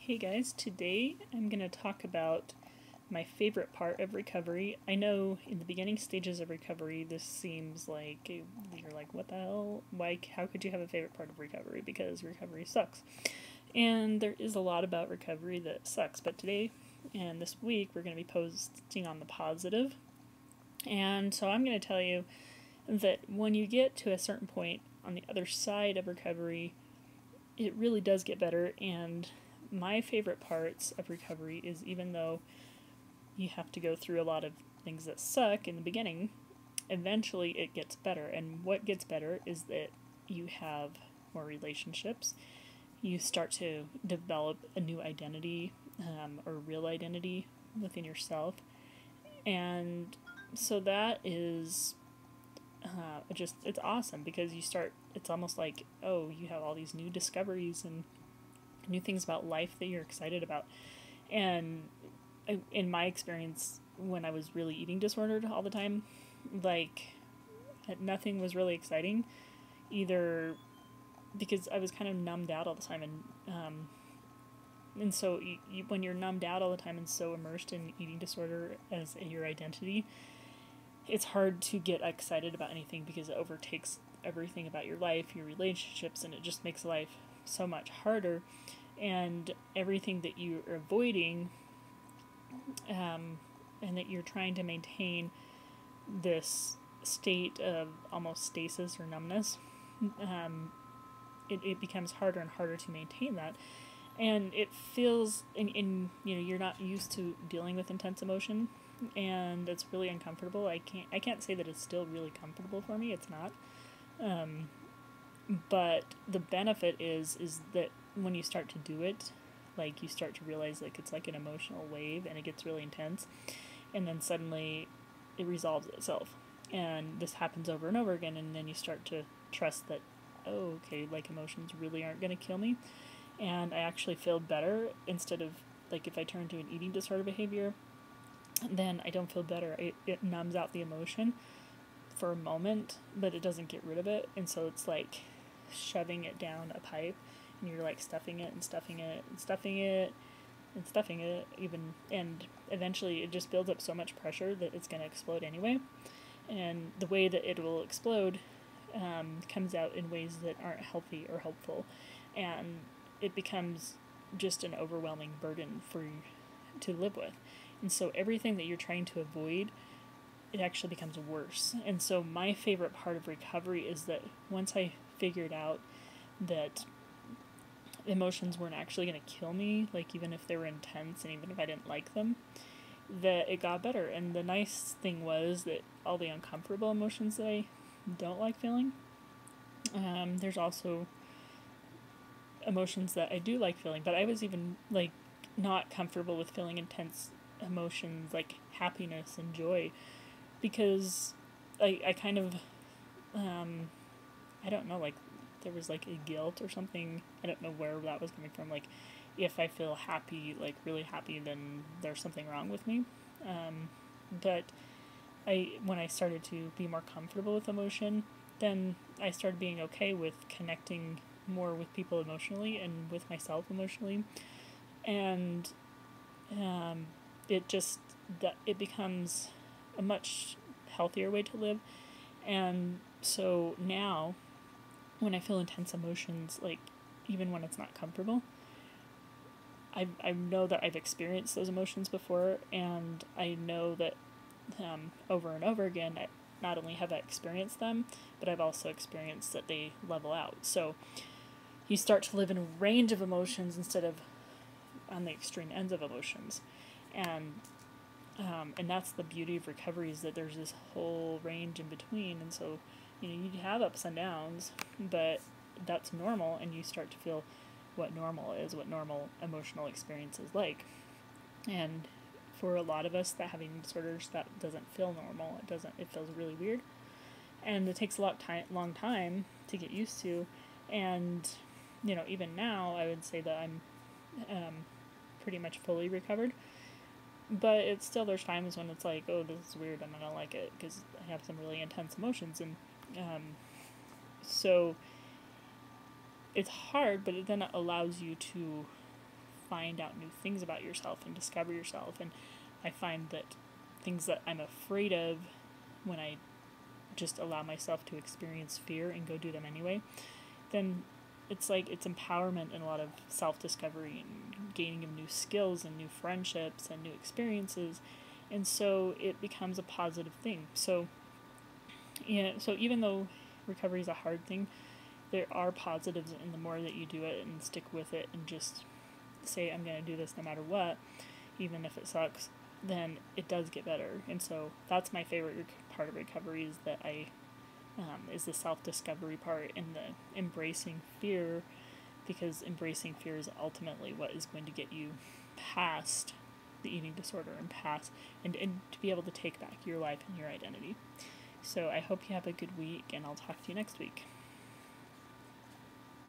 Hey guys, today I'm going to talk about my favorite part of recovery. I know in the beginning stages of recovery this seems like you're like, what the hell? Why, how could you have a favorite part of recovery? Because recovery sucks. And there is a lot about recovery that sucks, but today and this week we're going to be posting on the positive. And so I'm going to tell you that when you get to a certain point on the other side of recovery, it really does get better. And my favorite parts of recovery is, even though you have to go through a lot of things that suck in the beginning, eventually it gets better. And what gets better is that you have more relationships. You start to develop a new identity, or real identity within yourself. And so that is it's awesome, because it's almost like, oh, you have all these new discoveries and new things about life that you're excited about. And in my experience, when I was really eating disordered all the time, like, nothing was really exciting, either because I was kind of numbed out all the time, and so when you're numbed out all the time and so immersed in eating disorder as your identity, it's hard to get excited about anything, because it overtakes everything about your life, your relationships, and it just makes life so much harder. And everything that you are avoiding, and that you're trying to maintain this state of almost stasis or numbness, it becomes harder and harder to maintain that. And it feels, you're not used to dealing with intense emotion, and it's really uncomfortable. I can't say that it's still really comfortable for me. It's not. But the benefit is that when you start to do it, like, you start to realize, like, it's like an emotional wave, and it gets really intense, and then suddenly it resolves itself. And this happens over and over again, and then you start to trust that, oh, okay, like, emotions really aren't going to kill me, and I actually feel better. Instead of, like, if I turn to an eating disorder behavior, then I don't feel better. It numbs out the emotion for a moment, but it doesn't get rid of it, and so it's like shoving it down a pipe, and you're like stuffing it and stuffing it and stuffing it and stuffing it, and eventually it just builds up so much pressure that it's going to explode anyway. And the way that it will explode comes out in ways that aren't healthy or helpful, and it becomes just an overwhelming burden for you to live with. And so everything that you're trying to avoid, it actually becomes worse. And so my favorite part of recovery is that once I figured out that emotions weren't actually going to kill me, like, even if they were intense and even if I didn't like them, that it got better. And the nice thing was that all the uncomfortable emotions that I don't like feeling, there's also emotions that I do like feeling, but I was even, like, not comfortable with feeling intense emotions like happiness and joy, because I kind of, I don't know, like, there was like a guilt or something. I don't know where that was coming from. Like, if I feel happy, like really happy, then there's something wrong with me. But when I started to be more comfortable with emotion, then I started being okay with connecting more with people emotionally and with myself emotionally, and it becomes a much healthier way to live. And so now, when I feel intense emotions, like, even when it's not comfortable, I know that I've experienced those emotions before, and I know that over and over again, not only have I experienced them, but I've also experienced that they level out. So you start to live in a range of emotions instead of on the extreme ends of emotions. And that's the beauty of recovery, is that there's this whole range in between. And so, you have ups and downs, but that's normal, and you start to feel what normal is, what normal emotional experience is like. And for a lot of us that have eating disorders, that doesn't feel normal. It feels really weird, and it takes a long time to get used to. And even now, I would say that I'm pretty much fully recovered. But it's still, there's times when it's like, oh, this is weird, I'm gonna like it, because I have some really intense emotions. And so it's hard, but it then allows you to find out new things about yourself and discover yourself. And I find that things that I'm afraid of, when I just allow myself to experience fear and go do them anyway, then it's like it's empowerment and a lot of self-discovery and gaining of new skills and new friendships and new experiences. And so it becomes a positive thing. So yeah, so even though recovery is a hard thing, there are positives in the more that you do it and stick with it and just say, I'm going to do this no matter what, even if it sucks, then it does get better. And so that's my favorite part of recovery, is that is the self-discovery part and the embracing fear, because embracing fear is ultimately what is going to get you past the eating disorder and past and to be able to take back your life and your identity. So I hope you have a good week, and I'll talk to you next week.